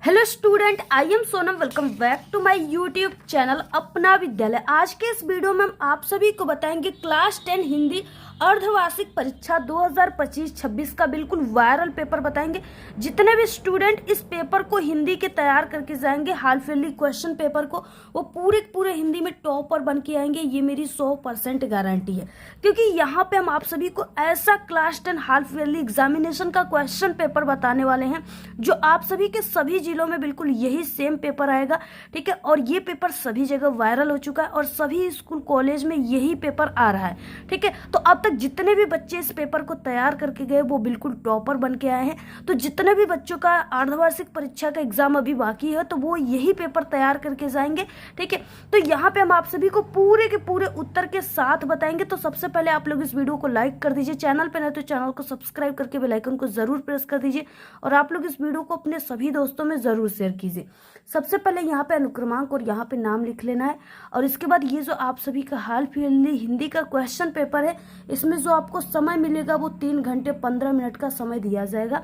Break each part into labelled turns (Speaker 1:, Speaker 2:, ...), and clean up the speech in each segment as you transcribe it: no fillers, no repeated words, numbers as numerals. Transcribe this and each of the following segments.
Speaker 1: Hello student, I am Sonam. Welcome back to my YouTube channel Apna Vidyalaya. आज के इस video में हम आप सभी को बताएंगे क्लास 10 हिंदी अर्धवार्षिक परीक्षा 2025-26 का बिल्कुल वायरल पेपर बताएंगे। जितने भी स्टूडेंट इस पेपर को हिंदी के तैयार करके जाएंगे, हाफ ईयरली क्वेश्चन पेपर को, वो पूरे हिंदी में टॉपर बन के आएंगे। ये मेरी 100% गारंटी है, क्योंकि यहाँ पे हम आप सभी को ऐसा क्लास 10 हाफ ईयरली एग्जामिनेशन का क्वेश्चन पेपर बताने वाले हैं जो आप सभी के सभी जिलों में बिल्कुल यही सेम पेपर आएगा। ठीक है, और ये पेपर सभी जगह वायरल हो चुका है और सभी स्कूल कॉलेज में यही पेपर आ रहा है। ठीक है, तो अब तक जितने भी बच्चे इस पेपर को तैयार करके गए वो बिल्कुल टॉपर बन के आए हैं। तो जितने भी बच्चों का अर्धवार्षिक परीक्षा का एग्जाम अभी बाकी है तो वो यही पेपर तैयार करके जाएंगे। ठीक है, तो यहाँ पे हम आप सभी को पूरे के पूरे उत्तर के साथ बताएंगे। तो सबसे पहले आप लोग इस वीडियो को लाइक कर दीजिए, चैनल पे नहीं तो चैनल को सब्सक्राइब करके बेल आइकन को जरूर प्रेस कर दीजिए और आप लोग इस वीडियो को अपने सभी दोस्तों में जरूर शेयर कीजिए। सबसे पहले यहाँ पे अनुक्रमांक और यहाँ पे नाम लिख लेना है और इसके बाद ये जो आप सभी का हाल फिलहाल हिंदी का क्वेश्चन पेपर है, इसमें जो आपको समय मिलेगा वो 3 घंटे 15 मिनट का समय दिया जाएगा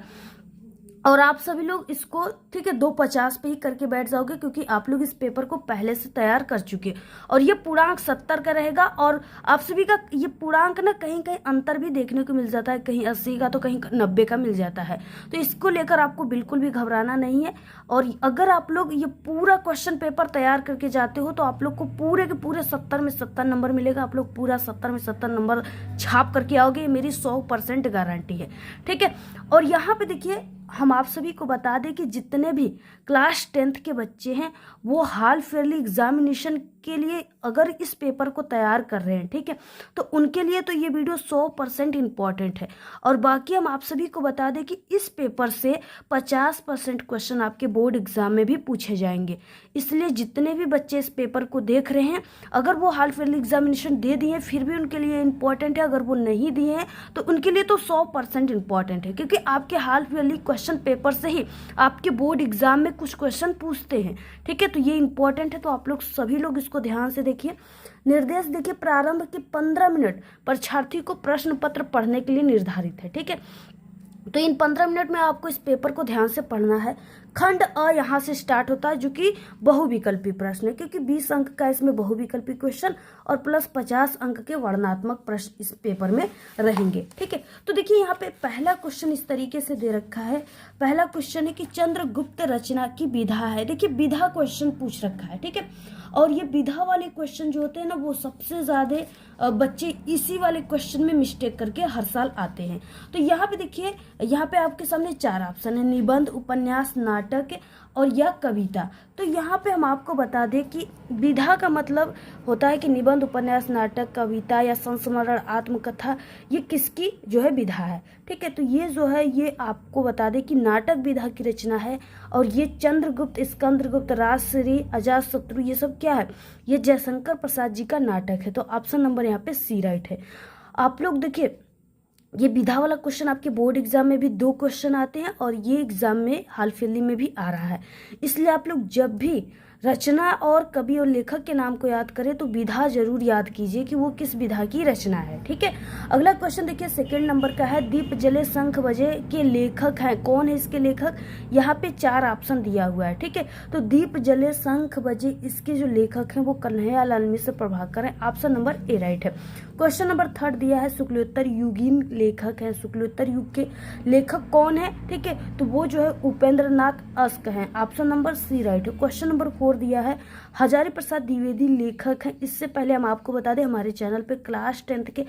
Speaker 1: और आप सभी लोग इसको ठीक है 2:50 पे ही करके बैठ जाओगे, क्योंकि आप लोग इस पेपर को पहले से तैयार कर चुके हैं। और ये पूर्णांक 70 का रहेगा और आप सभी का ये पूर्णांक ना कहीं कहीं अंतर भी देखने को मिल जाता है, कहीं 80 का तो कहीं 90 का मिल जाता है। तो इसको लेकर आपको बिल्कुल भी घबराना नहीं है। और अगर आप लोग ये पूरा क्वेश्चन पेपर तैयार करके जाते हो तो आप लोग को पूरे के पूरे 70 में 70 नंबर मिलेगा। आप लोग पूरा 70 में 70 नंबर छाप करके आओगे, ये मेरी 100% गारंटी है। ठीक है, और यहाँ पे देखिए हम आप सभी को बता दें कि जितने भी क्लास 10th के बच्चे हैं वो हाल फिलहाल एग्जामिनेशन के लिए अगर इस पेपर को तैयार कर रहे हैं, ठीक है, तो उनके लिए तो ये वीडियो 100% इम्पॉर्टेंट है। और बाकी हम आप सभी को बता दें कि इस पेपर से 50% क्वेश्चन आपके बोर्ड एग्जाम में भी पूछे जाएंगे। इसलिए जितने भी बच्चे इस पेपर को देख रहे हैं, अगर वो हाल फिलहाल एग्जामिनेशन दे दिए फिर भी उनके लिए इम्पॉर्टेंट है, अगर वो नहीं दिए हैं तो उनके लिए तो 100% इम्पॉर्टेंट है, क्योंकि आपके हाल फिलहाल क्वेश्चन पेपर से ही आपके बोर्ड एग्जाम में कुछ क्वेश्चन पूछते हैं। ठीक है, तो ये इंपॉर्टेंट है, तो आप लोग सभी लोग इसको ध्यान से देखिए। निर्देश देखिए, प्रारंभ के 15 मिनट परीक्षार्थी को प्रश्न पत्र पढ़ने के लिए निर्धारित है। ठीक है, तो इन 15 मिनट में आपको इस पेपर को ध्यान से पढ़ना है। खंड अ यहाँ से स्टार्ट होता है जो कि बहुविकल्पी प्रश्न है, क्योंकि 20 अंक का इसमें बहुविकल्पी क्वेश्चन और प्लस 50 अंक के वर्णनात्मक प्रश्न इस पेपर में रहेंगे। ठीक है, तो देखिए यहाँ पे पहला क्वेश्चन इस तरीके से दे रखा है। पहला क्वेश्चन है कि चंद्रगुप्त रचना की विधा है। देखिए विधा क्वेश्चन पूछ रखा है। ठीक है, और ये विधा वाले क्वेश्चन जो होते हैं ना वो सबसे ज्यादा बच्चे इसी वाले क्वेश्चन में मिस्टेक करके हर साल आते हैं। तो यहाँ पे देखिए, यहाँ पे आपके सामने 4 ऑप्शन है, निबंध, उपन्यास, नाटक और या कविता। तो यहाँ पे हम आपको बता दें कि विधा का मतलब होता है कि निबंध, उपन्यास, नाटक, कविता या संस्मरण, आत्मकथा, ये किसकी जो है विधा है। ठीक है, तो ये जो है ये आपको बता दें कि नाटक विधा की रचना है। और ये चंद्रगुप्त, स्कंदगुप्त, राजश्री, अजातशत्रु, ये सब क्या है, ये जयशंकर प्रसाद जी का नाटक है। तो ऑप्शन नंबर यहाँ पे सी राइट है। आप लोग देखिए ये विधा वाला क्वेश्चन आपके बोर्ड एग्जाम में भी 2 क्वेश्चन आते हैं और ये एग्जाम में हाल फिलहाल में भी आ रहा है। इसलिए आप लोग जब भी रचना और कवि और लेखक के नाम को याद करें तो विधा जरूर याद कीजिए कि वो किस विधा की रचना है। ठीक है, अगला क्वेश्चन देखिए सेकंड नंबर का है, दीप जले शंख बजे के लेखक हैं। कौन है इसके लेखक? यहाँ पे 4 ऑप्शन दिया हुआ है। ठीक है, तो दीप जले शंख बजे इसके जो लेखक हैं वो कन्हैयालाल मिश्र प्रभाकर हैं। ऑप्शन नंबर ए राइट है। क्वेश्चन नंबर 3 दिया है, शुक्लोत्तर युगीन लेखक है। शुक्लोत्तर युग के लेखक कौन है? ठीक है, तो वो जो है उपेंद्र नाथ अस्क हैं। ऑप्शन नंबर सी राइट है। क्वेश्चन नंबर 4 दिया है, हजारी प्रसाद द्विवेदी लेखक हैं। इससे पहले हम आपको बता दें हमारे चैनल पे क्लास 10th के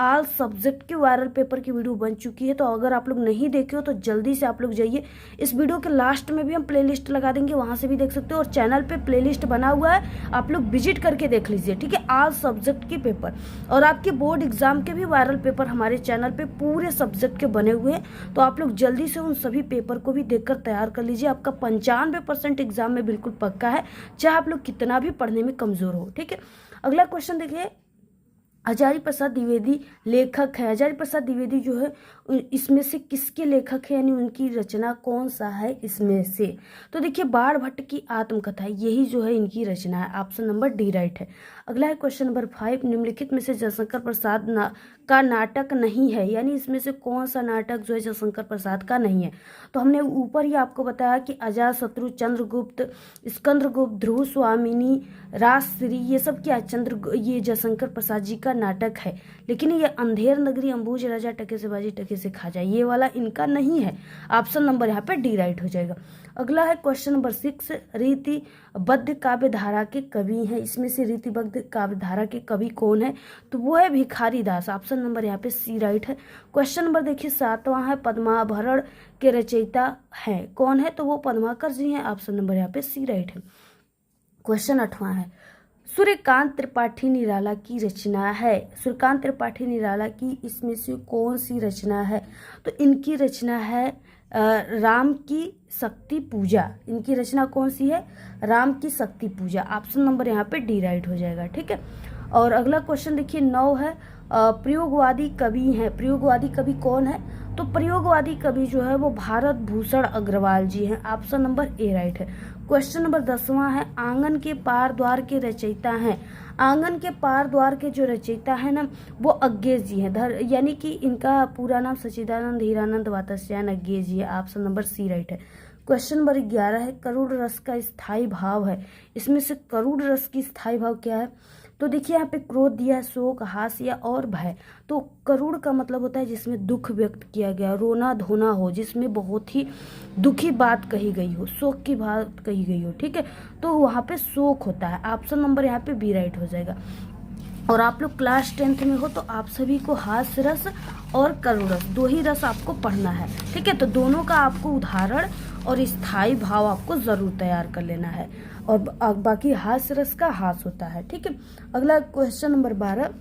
Speaker 1: ऑल सब्जेक्ट के वायरल पेपर की वीडियो बन चुकी है, तो अगर आप लोग नहीं देखे हो तो जल्दी से आप लोग जाइए। इस वीडियो के लास्ट में भी हम प्लेलिस्ट लगा देंगे, वहां से भी देख सकते हो, और चैनल पे प्लेलिस्ट बना हुआ है, आप लोग विजिट करके देख लीजिए। ठीक है, ऑल सब्जेक्ट के पेपर और आपके बोर्ड एग्जाम के भी वायरल पेपर हमारे चैनल पे पूरे सब्जेक्ट के बने हुए हैं, तो आप लोग जल्दी से उन सभी पेपर को भी देखकर तैयार कर लीजिए। आपका 95% एग्जाम में बिल्कुल पक्का है, चाहे आप लोग कितना भी पढ़ने में कमजोर हो। ठीक है, अगला क्वेश्चन देखिए, हजारी प्रसाद द्विवेदी लेखक है। हजारी प्रसाद द्विवेदी जो है इसमें से किसके लेखक है, यानी उनकी रचना कौन सा है इसमें से? तो देखिए बाण भट्ट की आत्मकथा, यही जो है इनकी रचना है। ऑप्शन नंबर डी राइट है। अगला है क्वेश्चन नंबर 5, निम्नलिखित में से जयशंकर प्रसाद का नाटक नहीं है, यानी इसमें से कौन सा नाटक जो है जयशंकर प्रसाद का नहीं है? तो हमने ऊपर ही आपको बताया कि अजातशत्रु, चंद्रगुप्त, स्कंदगुप्त, ध्रुव स्वामिनी, राजश्री, ये सब क्या ये जयशंकर प्रसाद जी का नाटक है। लेकिन ये अंधेर नगरी, अंबुज राजा, टके से बाजी टके से खा जाए, ये वाला इनका नहीं है। ऑप्शन नंबर यहाँ पे डी राइट हो जाएगा। अगला है क्वेश्चन नंबर 6, रीतिबद्ध काव्य धारा के कवि हैं। इसमें से रीतिबद्ध काव्य धारा के कवि कौन है? तो वो है भिखारी दास। ऑप्शन नंबर यहाँ पे सी राइट है। क्वेश्चन नंबर देखिए 7वां है, पद्माभरण के रचयिता है कौन है? तो वो पद्माकर जी हैं। ऑप्शन नंबर यहाँ पे सी राइट है। क्वेश्चन 8वां है, सूर्यकांत त्रिपाठी निराला की रचना है। सूर्यकांत त्रिपाठी निराला की इसमें से कौन सी रचना है? तो इनकी रचना है राम की शक्ति पूजा। इनकी रचना कौन सी है? राम की शक्ति पूजा। ऑप्शन नंबर यहाँ पे डी राइट हो जाएगा। ठीक है। और अगला क्वेश्चन देखिए 9 है, प्रयोगवादी कवि हैं। प्रयोगवादी कवि कौन है? तो प्रयोगवादी कवि जो है वो भारत भूषण अग्रवाल जी हैं। ऑप्शन नंबर ए राइट है। क्वेश्चन नंबर 10वां है, आंगन के पार द्वार के रचयिता हैं। आंगन के पार द्वार के जो रचयिता है ना वो अज्ञेय जी हैं। यानी कि इनका पूरा नाम सच्चिदानंद हीरानंद वात्स्यायन अज्ञेय जी है। ऑप्शन नंबर सी राइट है। क्वेश्चन नंबर 11 है, करुण रस का स्थायी भाव है। इसमें से करुण रस की स्थायी भाव क्या है? तो देखिए यहाँ पे क्रोध दिया है, शोक, हास्य और भय। तो करुण का मतलब होता है जिसमें दुख व्यक्त किया गया, रोना धोना हो, जिसमें बहुत ही दुखी बात कही गई हो, शोक की बात कही गई हो। ठीक है, तो वहाँ पे शोक होता है। ऑप्शन नंबर यहाँ पे बी राइट हो जाएगा। और आप लोग क्लास 10th में हो तो आप सभी को हास्य रस और करुण रस, दो ही रस आपको पढ़ना है। ठीक है, तो दोनों का आपको उदाहरण और स्थायी भाव आपको जरूर तैयार कर लेना है। और बाकी हास्य रस का हास होता है। ठीक है। अगला क्वेश्चन नंबर 12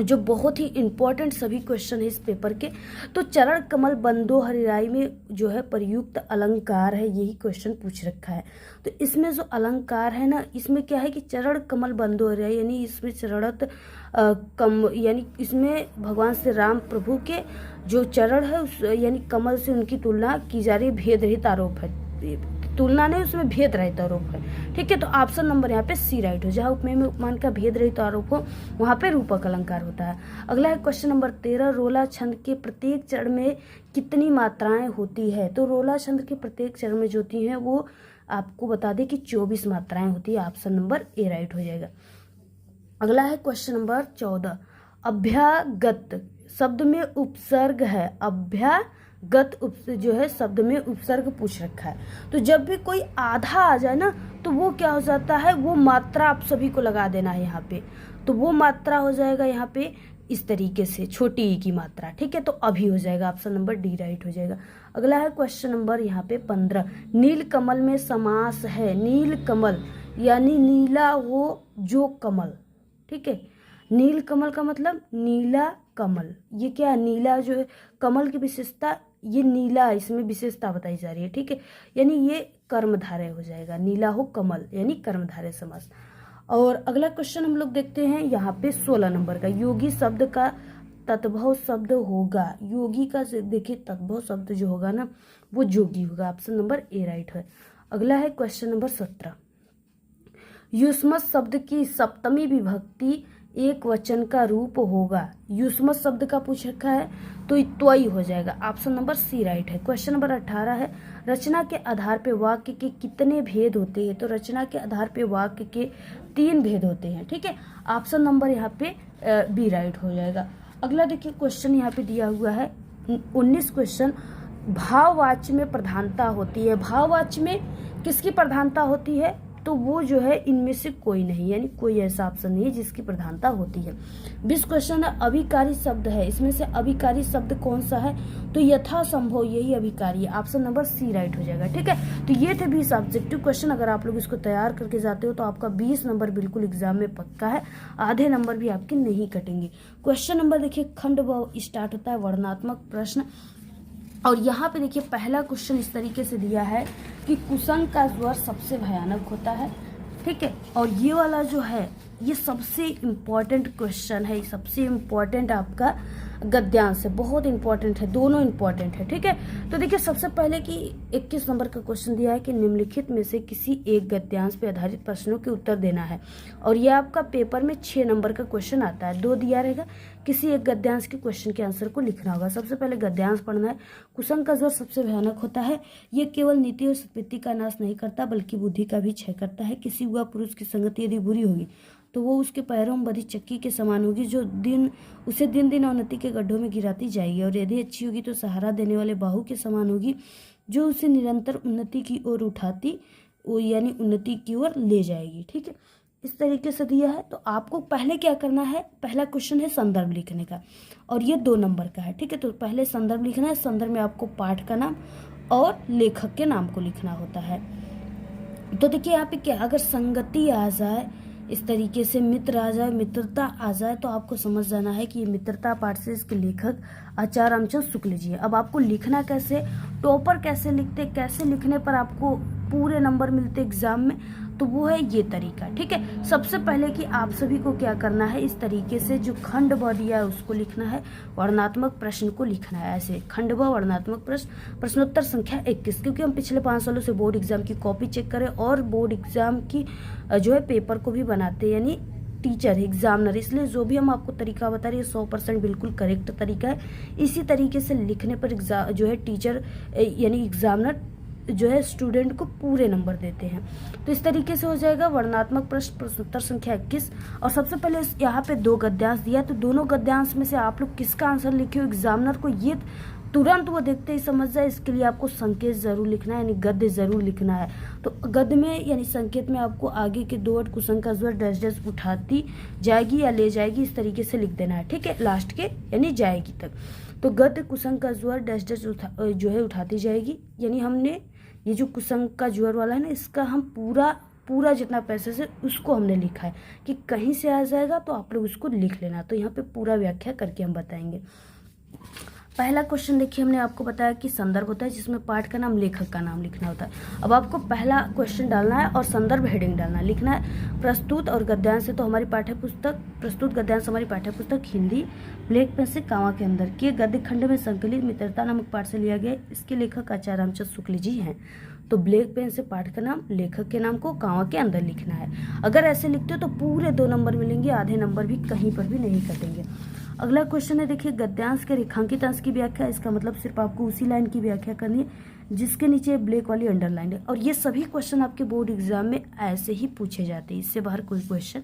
Speaker 1: जो बहुत ही इंपॉर्टेंट सभी क्वेश्चन है इस पेपर के। तो चरण कमल बंदो हरिराई में जो है प्रयुक्त अलंकार है, यही क्वेश्चन पूछ रखा है। तो इसमें जो अलंकार है ना, इसमें क्या है कि चरण कमल बंदो हरिराई, यानी इसमें चरणत यानी इसमें भगवान श्री राम प्रभु के जो चरण है उस यानी कमल से उनकी तुलना की जा रही है। भेद रहित आरोप है, तुलना नहीं, उसमें भेद रहित आरोप है। ठीक है, तो ऑप्शन नंबर यहाँ पे सी राइट हो। जहाँ उपमेय में उपमान का भेद रहित आरोप हो वहाँ पे रूपक अलंकार होता है। अगला है क्वेश्चन नंबर 13, रोला छंद के प्रत्येक चरण में कितनी मात्राएं होती है? तो रोला छंद के प्रत्येक चरण में जो होती हैं वो आपको बता दें कि 24 मात्राएं होती है। ऑप्शन नंबर ए राइट हो जाएगा। अगला है क्वेश्चन नंबर 14, अभ्यागत शब्द में उपसर्ग है। अभ्यागत जो है शब्द में उपसर्ग पूछ रखा है। तो जब भी कोई आधा आ जाए ना तो वो क्या हो जाता है, वो मात्रा आप सभी को लगा देना है यहाँ पे। तो वो मात्रा हो जाएगा यहाँ पे इस तरीके से, छोटी ई की मात्रा। ठीक है, तो अभी हो जाएगा। ऑप्शन नंबर डी राइट हो जाएगा। अगला है क्वेश्चन नंबर यहाँ पे 15, नील कमल में समास है। नील कमल यानी नीला वो जो कमल। ठीक है, नील कमल का मतलब नीला कमल। ये क्या है? नीला जो है कमल की विशेषता, ये नीला, इसमें विशेषता बताई जा रही है। ठीक है, यानी ये कर्मधारय हो जाएगा। नीला हो कमल यानी कर्मधारय समास। और अगला क्वेश्चन हम लोग देखते हैं यहाँ पे 16 नंबर का, योगी शब्द का तद्भव शब्द होगा। योगी का देखिए तद्भव शब्द जो होगा ना वो जोगी होगा। ऑप्शन नंबर ए राइट है। अगला है क्वेश्चन नंबर 17, युष्मत शब्द की सप्तमी विभक्ति एक वचन का रूप होगा। युष्मत शब्द का पूछ रखा है तो त्वयी हो जाएगा। ऑप्शन नंबर सी राइट है। क्वेश्चन नंबर 18 है, रचना के आधार पे वाक्य के कितने भेद होते हैं? तो रचना के आधार पे वाक्य के 3 भेद होते हैं। ठीक है, ऑप्शन नंबर यहाँ पे बी राइट हो जाएगा। अगला देखिए क्वेश्चन यहाँ पे दिया हुआ है 19 क्वेश्चन, भाववाच्य में प्रधानता होती है। भाववाच्य में किसकी प्रधानता होती है? तो वो जो है इनमें से कोई नहीं, यानी कोई ऐसा ऑप्शन नहीं है जिसकी प्रधानता होती है। 20 क्वेश्चन है, अभिकारी शब्द है। इसमें से अभिकारी शब्द कौन सा है? तो यथासंभव यही अभिकारी है। ऑप्शन नंबर सी राइट हो जाएगा। ठीक है, तो ये थे 20 ऑब्जेक्टिव क्वेश्चन। अगर आप लोग इसको तैयार करके जाते हो तो आपका 20 नंबर बिल्कुल एग्जाम में पक्का है, आधे नंबर भी आपके नहीं कटेंगे। क्वेश्चन नंबर देखिए खंड व स्टार्ट होता है वर्णनात्मक प्रश्न। और यहाँ पे देखिए पहला क्वेश्चन इस तरीके से दिया है कि कुसंग का स्वर सबसे भयानक होता है। ठीक है, और ये वाला जो है ये सबसे इम्पॉर्टेंट क्वेश्चन है, सबसे इम्पॉर्टेंट आपका गद्यांश है, बहुत इंपॉर्टेंट है, दोनों इंपॉर्टेंट है। ठीक है, तो देखिए सबसे पहले कि 21 नंबर का क्वेश्चन दिया है कि निम्नलिखित में से किसी एक गद्यांश पे आधारित प्रश्नों के उत्तर देना है, और ये आपका पेपर में 6 नंबर का क्वेश्चन आता है, 2 दिया रहेगा, किसी एक गद्यांश के क्वेश्चन के आंसर को लिखना होगा। सबसे पहले गद्यांश पढ़ना है। कुसंग का ज्वर सबसे भयानक होता है, ये केवल नीति और सत्वृत्ति का नाश नहीं करता बल्कि बुद्धि का भी क्षय करता है। किसी हुआ पुरुष की संगति यदि बुरी होगी तो वो उसके पैरों में बधी चक्की के समान होगी, जो उसे दिन दिन अवनति के गड्ढों में गिराती जाएगी, और यदि अच्छी होगी तो सहारा देने वाले बाहु के समान होगी, जो उसे निरंतर उन्नति की ओर उठाती यानी उन्नति की ओर ले जाएगी। ठीक है, इस तरीके से दिया है। तो आपको पहले क्या करना है, पहला क्वेश्चन है संदर्भ लिखने का, और ये 2 नंबर का है। ठीक है, तो पहले संदर्भ लिखना है। संदर्भ में आपको पाठ का नाम और लेखक के नाम को लिखना होता है। तो देखिए यहाँ पे क्या, अगर संगति आ जाए, इस तरीके से मित्र आ जाए, मित्रता आ जाए, तो आपको समझ जाना है कि ये मित्रता पाठ से इसके लेखक आचार्य रामचंद्र शुक्ल जी है। अब आपको लिखना कैसे, टॉपर कैसे लिखते, कैसे लिखने पर आपको पूरे नंबर मिलते एग्जाम में, तो वो है ये तरीका। ठीक है, सबसे पहले कि आप सभी को क्या करना है, इस तरीके से जो खंड ब दिया है उसको लिखना है, वर्णनात्मक प्रश्न को लिखना है ऐसे, खंड ब वर्णनात्मक प्रश्न, प्रश्नोत्तर संख्या 21। क्योंकि हम पिछले 5 सालों से बोर्ड एग्जाम की कॉपी चेक करें और बोर्ड एग्जाम की जो है पेपर को भी बनाते हैं, यानी टीचर एग्जामिनर, इसलिए जो भी हम आपको तरीका बता रहे हैं 100% बिल्कुल करेक्ट तरीका है। इसी तरीके से लिखने पर जो है टीचर यानी एग्जामिनर जो है स्टूडेंट को पूरे नंबर देते हैं। तो इस तरीके से हो जाएगा वर्णनात्मक प्रश्न, प्रश्नोत्तर संख्या 21। और सबसे पहले यहाँ पे 2 गद्यांश दिया, तो दोनों गद्यांश में से आप लोग किसका आंसर लिखे हो, एग्जामिनर को ये तुरंत वो देखते ही समझ जाए, इसके लिए आपको संकेत जरूर लिखना है, यानी गद्य जरूर लिखना है। तो गद्य में यानी संकेत में आपको आगे के 2 वर्ड कुसंग का ज्वर डैश डैश उठाती जाएगी या ले जाएगी, इस तरीके से लिख देना है। ठीक है, लास्ट के यानी जाएगी तक। तो गद्य कुसंग का ज्वर डैश डैश जो है उठाती जाएगी, यानी हमने ये जो कुसंग का ज्वर वाला है ना, इसका हम पूरा जितना पैसे से उसको हमने लिखा है कि कहीं से आ जाएगा तो आप लोग उसको लिख लेना। तो यहाँ पे पूरा व्याख्या करके हम बताएंगे। पहला क्वेश्चन देखिए, हमने आपको बताया कि संदर्भ होता है जिसमें पाठ का नाम, लेखक का नाम लिखना होता है। अब आपको पहला क्वेश्चन डालना है और संदर्भ हेडिंग डालना है, लिखना है प्रस्तुत और गद्यांश से, तो हमारी पाठ्यपुस्तक प्रस्तुत गद्यांश हमारी पाठ्यपुस्तक हिंदी ब्लैक पेन से कांवा के अंदर के गद्य खंड में संकलित मित्रता नामक पाठ से लिया गया। इसके लेखक आचार्य रामचंद्र शुक्ल जी हैं। तो ब्लैक पेन से पाठ का नाम, लेखक के नाम को कांवा के अंदर लिखना है। अगर ऐसे लिखते हो तो पूरे 2 नंबर मिलेंगे, आधे नंबर भी कहीं पर भी नहीं कटेंगे। अगला क्वेश्चन है, देखिए गद्यांश के रेखांकित अंश की व्याख्या। इसका मतलब सिर्फ आपको उसी लाइन की व्याख्या करनी है जिसके नीचे ब्लैक वाली अंडरलाइन है, और ये सभी क्वेश्चन आपके बोर्ड एग्जाम में ऐसे ही पूछे जाते हैं, इससे बाहर कोई क्वेश्चन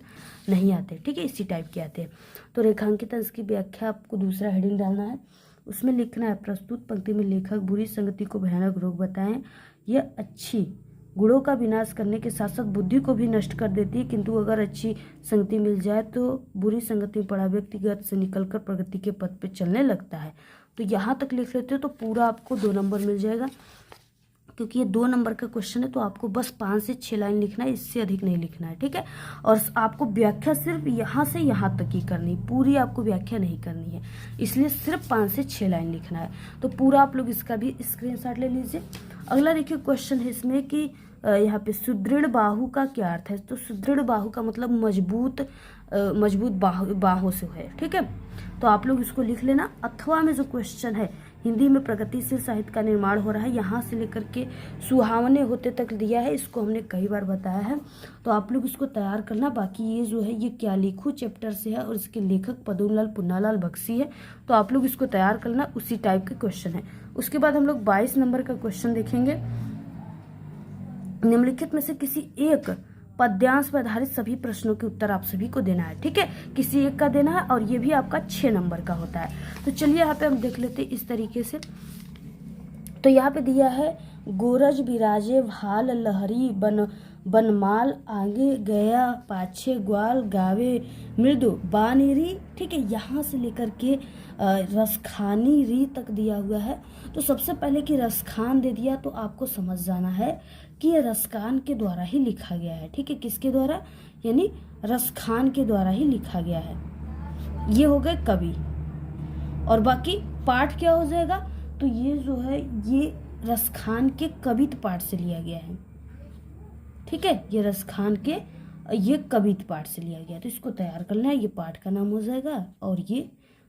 Speaker 1: नहीं आते। ठीक है, इसी टाइप के आते हैं। तो रेखांकित अंश की व्याख्या आपको दूसरा हेडिंग डालना है, उसमें लिखना है प्रस्तुत पंक्ति में लेखक बुरी संगति को भयानक रोग बताएं, यह अच्छी गुणों का विनाश करने के साथ साथ बुद्धि को भी नष्ट कर देती है, किंतु अगर अच्छी संगति मिल जाए तो बुरी संगति में पड़ा व्यक्ति गत से निकलकर प्रगति के पथ पे चलने लगता है। तो यहाँ तक लिख लेते हो तो पूरा आपको 2 नंबर मिल जाएगा। क्योंकि ये 2 नंबर का क्वेश्चन है तो आपको बस 5 से 6 लाइन लिखना है, इससे अधिक नहीं लिखना है। ठीक है, और आपको व्याख्या सिर्फ यहाँ से यहाँ तक ही करनी, पूरी आपको व्याख्या नहीं करनी है, इसलिए सिर्फ 5 से 6 लाइन लिखना है। तो पूरा आप लोग इसका भी स्क्रीनशॉट ले लीजिए। अगला देखिए क्वेश्चन है इसमें कि यहाँ पे सुदृढ़ बाहु का क्या अर्थ है। तो सुदृढ़ बाहु का मतलब मजबूत बाहों से है। ठीक है, तो आप लोग इसको लिख लेना। अथवा में जो क्वेश्चन है, हिंदी में प्रगतिशील साहित्य का निर्माण हो रहा है, यहाँ से लेकर के सुहावने होते तक दिया है, इसको हमने कई बार बताया है, तो आप लोग इसको तैयार करना। बाकी ये जो है ये क्या लिखूं चैप्टर से है और इसके लेखक पदूलाल पुन्नालाल बख्शी है, तो आप लोग इसको तैयार करना, उसी टाइप के क्वेश्चन है। उसके बाद हम लोग 22 नंबर का क्वेश्चन देखेंगे। निम्नलिखित में से किसी एक पद्यांश पर आधारित सभी प्रश्नों के उत्तर आप सभी को देना है। ठीक है, किसी एक का देना है और ये भी आपका 6 नंबर का होता है। तो चलिए यहाँ पे हम देख लेते हैं इस तरीके से। तो यहाँ पे दिया है गोरज बिराजे भाल लहरी बनमाल आगे गया पाछे ग्वाल गावे मृदु बानेरी। ठीक है, यहाँ से लेकर के रसखानी री तक दिया हुआ है। तो सबसे पहले कि रसखान दे दिया तो आपको समझ जाना है कि ये रसखान के द्वारा ही लिखा गया है। ठीक है, किसके द्वारा, यानी रसखान के द्वारा ही लिखा गया है। ये हो गए कवि, और बाकी पाठ क्या हो जाएगा, तो ये जो है ये रसखान के कवित्त पाठ से लिया गया है। ठीक है, ये रसखान के ये कवि पाठ से लिया गया, तो इसको तैयार कर लेना। ये पाठ का नाम हो जाएगा और ये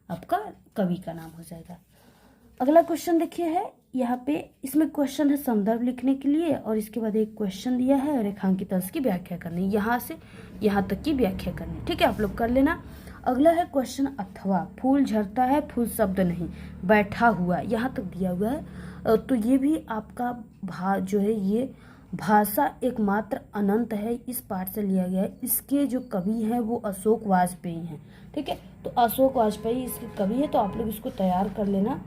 Speaker 1: आपका कवि का नाम हो जाएगा। अगला क्वेश्चन देखिए है यहाँ पे, इसमें क्वेश्चन है संदर्भ लिखने के लिए और इसके बाद एक क्वेश्चन दिया है रेखांकित अंश की व्याख्या करनी, यहाँ से यहाँ तक की व्याख्या करनी। ठीक है, आप लोग कर लेना। अगला है क्वेश्चन अथवा, फूल झड़ता है, फूल शब्द नहीं, बैठा हुआ, यहाँ तक दिया हुआ है। तो ये भी आपका जो है ये भाषा एकमात्र अनंत है, इस पाठ से लिया गया है। इसके जो कवि हैं वो अशोक वाजपेयी हैं। ठीक है, तो अशोक वाजपेयी इसके कवि है, तो आप लोग इसको तैयार कर लेना।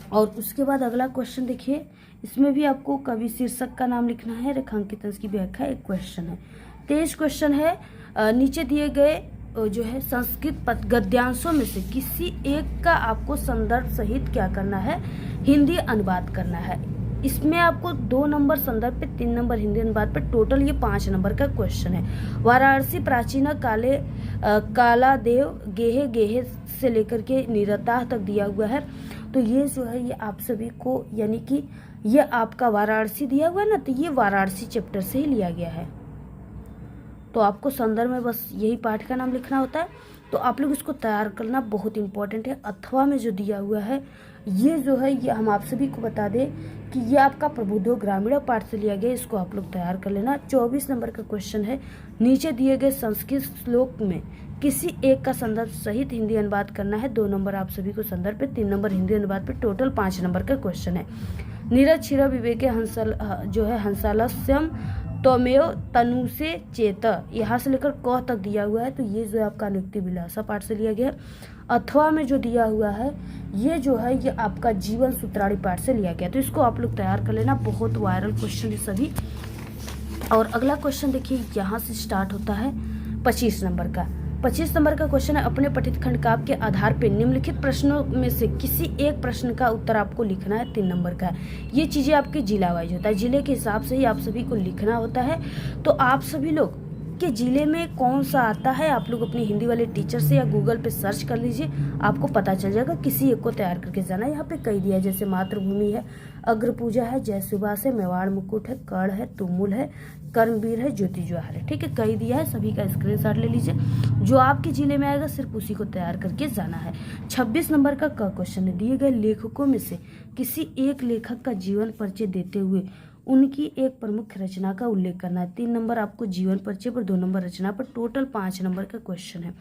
Speaker 1: और उसके बाद अगला क्वेश्चन देखिए, इसमें भी आपको कवि शीर्षक का नाम लिखना है, रेखांकित अंश की व्याख्या एक क्वेश्चन है। 23 क्वेश्चन है। नीचे दिए गए जो है संस्कृत गद्यांशों में से किसी एक का आपको संदर्भ सहित क्या करना है, हिंदी अनुवाद करना है। इसमें आपको 2 नंबर संदर्भ पे, 3 नंबर हिंदी अनुवाद पे, टोटल ये 5 नंबर का क्वेश्चन है। वाराणसी प्राचीन काला देव गेहे गेहे से लेकर के निरता तक दिया हुआ है। तो ये जो है ये आप सभी को, यानी कि ये आपका वाराणसी दिया हुआ है ना, तो ये वाराणसी चैप्टर से ही लिया गया है। तो आपको संदर्भ में बस यही पाठ का नाम लिखना होता है। तो आप लोग इसको तैयार करना बहुत इंपॉर्टेंट है। अथवा में जो दिया हुआ है ये जो है ये हम आप सभी को बता दें कि ये आपका प्रबुद्धो ग्रामीण पाठ से लिया गया, इसको आप लोग तैयार कर लेना। 24 नंबर का क्वेश्चन है, नीचे दिए गए संस्कृत श्लोक में किसी एक का संदर्भ सहित हिंदी अनुवाद करना है। 2 नंबर आप सभी को संदर्भ पे, 3 नंबर हिंदी अनुवाद पे, टोटल 5 नंबर का क्वेश्चन है। नीरज क्षीर विवेके जो है हंसालस्यम त्वमेव तनु से चेत, यहाँ से लेकर क तक दिया हुआ है। तो ये जो है आपका नियुक्ति विलासा पाठ से लिया गया है। अथवा में जो दिया हुआ है ये जो है ये आपका जीवन सूत्राणी पाठ से लिया गया। तो इसको आप लोग तैयार कर लेना, बहुत वायरल क्वेश्चन है सभी। और अगला क्वेश्चन देखिए, यहाँ से स्टार्ट होता है 25 नंबर का। 25 नंबर का क्वेश्चन है, अपने पठित खंड काव्य के आधार पर निम्नलिखित प्रश्नों में से किसी एक प्रश्न का उत्तर आपको लिखना है। 3 नंबर का है। ये चीजें आपके जिला वाइज होता है, जिले के हिसाब से ही आप सभी को लिखना होता है। तो आप सभी लोग के जिले में कौन सा आता है, आप लोग अपनी हिंदी वाले टीचर से या गूगल पे सर्च कर लीजिए, आपको पता चल जाएगा। किसी एक को तैयार करके जाना है। यहाँ पे कई दिया है, जैसे मातृभूमि है, अग्र पूजा है, जय सुभाष है, मेवाड़ मुकुट है, कर्ण है, तुमुल है, कर्मवीर है, ज्योति ज्वाहर है। ठीक है, कई दिया है, सभी का स्क्रीनशॉट ले लीजिए। जो आपके जिले में आएगा सिर्फ उसी को तैयार करके जाना है। 26 नंबर का क्वेश्चन है, दिए गए लेखकों में से किसी एक लेखक का जीवन परिचय देते हुए उनकी एक प्रमुख रचना का उल्लेख करना है। 3 नंबर आपको जीवन परिचय पर, 2 नंबर रचना पर, टोटल 5 नंबर का क्वेश्चन है।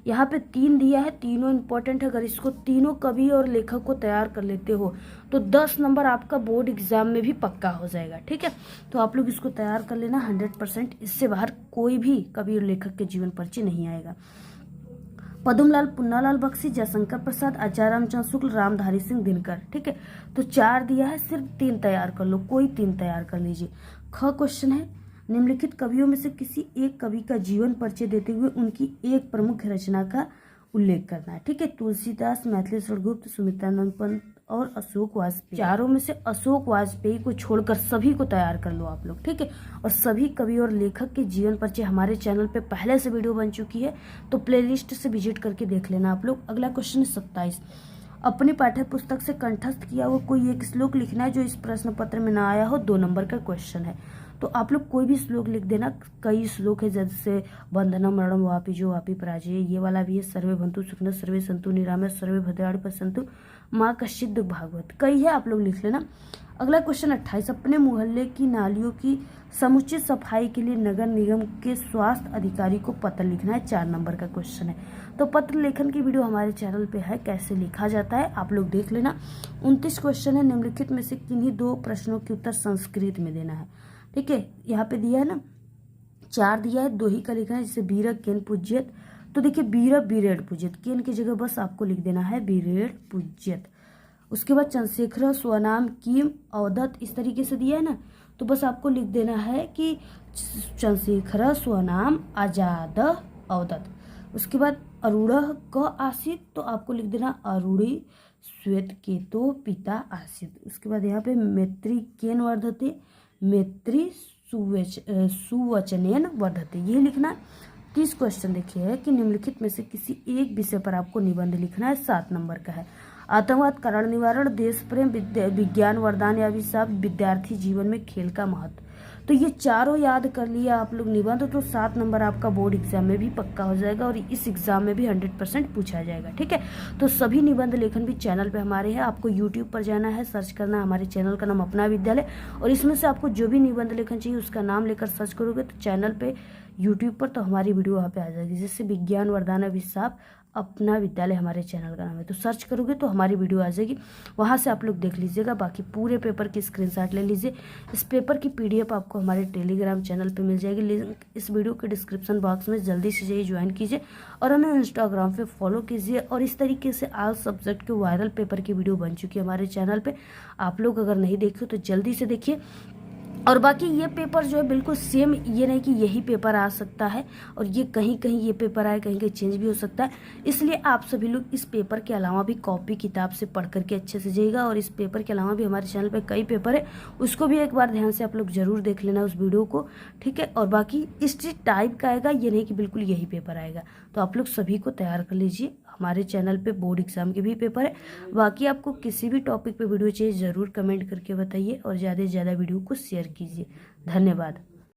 Speaker 1: यहाँ पे 3 दिया है, तीनों इंपॉर्टेंट है। अगर इसको तीनों कवि और लेखक को तैयार कर लेते हो तो 10 नंबर आपका बोर्ड एग्जाम में भी पक्का हो जाएगा। ठीक है, तो आप लोग इसको तैयार कर लेना 100%। इससे बाहर कोई भी कवि और लेखक के जीवन परिचय नहीं आएगा। पद्मलाल, पुन्नालाल बख्शी, जयशंकर प्रसाद, आचार्य रामचंद्र शुक्ल, रामधारी सिंह दिनकर। ठीक है, तो 4 दिया है, सिर्फ 3 तैयार कर लो, कोई 3 तैयार कर लीजिए। ख क्वेश्चन है, निम्नलिखित कवियों में से किसी एक कवि का जीवन परिचय देते हुए उनकी एक प्रमुख रचना का उल्लेख करना है। ठीक है, तुलसीदास, मैथिली शरणगुप्त, सुमित्रानंद पंत और अशोक वाजपेयी। चारों में से अशोक वाजपेयी को छोड़कर सभी को तैयार कर लो आप लोग। ठीक है, और सभी कवि और लेखक के जीवन परिचय हमारे चैनल पे पहले से वीडियो बन चुकी है, तो प्लेलिस्ट से विजिट करके देख लेना आप लोग। अगला क्वेश्चन है 27, अपनी पाठ्य पुस्तक से कंठस्थ किया हुआ कोई एक श्लोक लिखना है जो इस प्रश्न पत्र में ना आया हो। 2 नंबर का क्वेश्चन है, तो आप लोग कोई भी श्लोक लिख देना। कई श्लोक है, जैसे बंधनम मरणम वापि जो वापि पराजय, ये वाला भी है, सर्वे भंतु सुखिनः सर्वे सन्तु निरामय सर्वे भद्राणि पश्यन्तु माँ कश्चित् दुःख भागवत, कई है, आप लोग लिख लेना। अगला क्वेश्चन 28, अपने मोहल्ले की नालियों की समुचित सफाई के लिए नगर निगम के स्वास्थ्य अधिकारी को पत्र लिखना है। 4 नंबर का क्वेश्चन है। तो पत्र लेखन की वीडियो हमारे चैनल पे है, कैसे लिखा जाता है आप लोग देख लेना। 29 क्वेश्चन है, निम्नलिखित में से किन्हीं 2 प्रश्नों के उत्तर संस्कृत में देना है। ठीक है, यहाँ पे दिया है ना, 4 दिया है, 2 ही का लिखना है, जैसे बीर केन पूज्यत। तो देखिए बीर बीरेड पूज्यत, केन की जगह बस आपको लिख देना है बीरेड पूज्यत। उसके बाद चंद्रशेखर स्वनाम किम अवदत्त, इस तरीके से दिया है ना, तो बस आपको लिख देना है कि चंद्रशेखर स्वनाम आजाद अवदत्त। उसके बाद अरूढ़ क आसित, तो आपको लिख देना अरूढ़ी श्वेत केतो पिता आसित। उसके बाद यहाँ पे मैत्री केन वर्धते, मैत्री सुवचनेन वर्धते, ये लिखना। 30 क्वेश्चन देखिए है कि निम्नलिखित में से किसी एक विषय पर आपको निबंध लिखना है। 7 नंबर का है, आतंकवाद कारण निवारण, देश प्रेम, विज्ञान वरदान या अभिशाप, विद्यार्थी जीवन में खेल का महत्व। तो ये चारों याद कर लिया आप लोग निबंध, तो 7 नंबर आपका बोर्ड एग्जाम में भी पक्का हो जाएगा और इस एग्जाम में भी 100% पूछा जाएगा। ठीक है, तो सभी निबंध लेखन भी चैनल पे हमारे हैं। आपको यूट्यूब पर जाना है, सर्च करना है हमारे चैनल का नाम अपना विद्यालय, और इसमें से आपको जो भी निबंध लेखन चाहिए उसका नाम लेकर सर्च करोगे तो चैनल पे यूट्यूब पर तो हमारी वीडियो वहाँ पे आ जाएगी, जैसे विज्ञान वरदान अभिशाप अपना विद्यालय हमारे चैनल का नाम है। तो सर्च करोगे तो हमारी वीडियो आ जाएगी, वहाँ से आप लोग देख लीजिएगा। बाकी पूरे पेपर की स्क्रीनशॉट ले लीजिए। इस पेपर की PDF आपको हमारे टेलीग्राम चैनल पे मिल जाएगी, लिंक इस वीडियो के डिस्क्रिप्शन बॉक्स में। जल्दी से जाइए, ज्वाइन कीजिए और हमें इंस्टाग्राम पे फॉलो कीजिए। और इस तरीके से ऑल सब्जेक्ट के वायरल पेपर की वीडियो बन चुकी है हमारे चैनल पर, आप लोग अगर नहीं देखे तो जल्दी से देखिए। और बाकी ये पेपर जो है बिल्कुल सेम, ये नहीं कि यही पेपर आ सकता है और ये कहीं कहीं ये पेपर आए, कहीं कहीं चेंज भी हो सकता है। इसलिए आप सभी लोग इस पेपर के अलावा भी कॉपी किताब से पढ़ करके अच्छे से जाइएगा। और इस पेपर के अलावा भी हमारे चैनल पे कई पेपर है, उसको भी एक बार ध्यान से आप लोग जरूर देख लेना उस वीडियो को। ठीक है, और बाकी इस टाइप का आएगा, ये नहीं कि बिल्कुल यही पेपर आएगा। तो आप लोग सभी को तैयार कर लीजिए। हमारे चैनल पे बोर्ड एग्जाम के भी पेपर है। बाकी आपको किसी भी टॉपिक पे वीडियो चाहिए ज़रूर कमेंट करके बताइए और ज़्यादा से ज़्यादा वीडियो को शेयर कीजिए। धन्यवाद।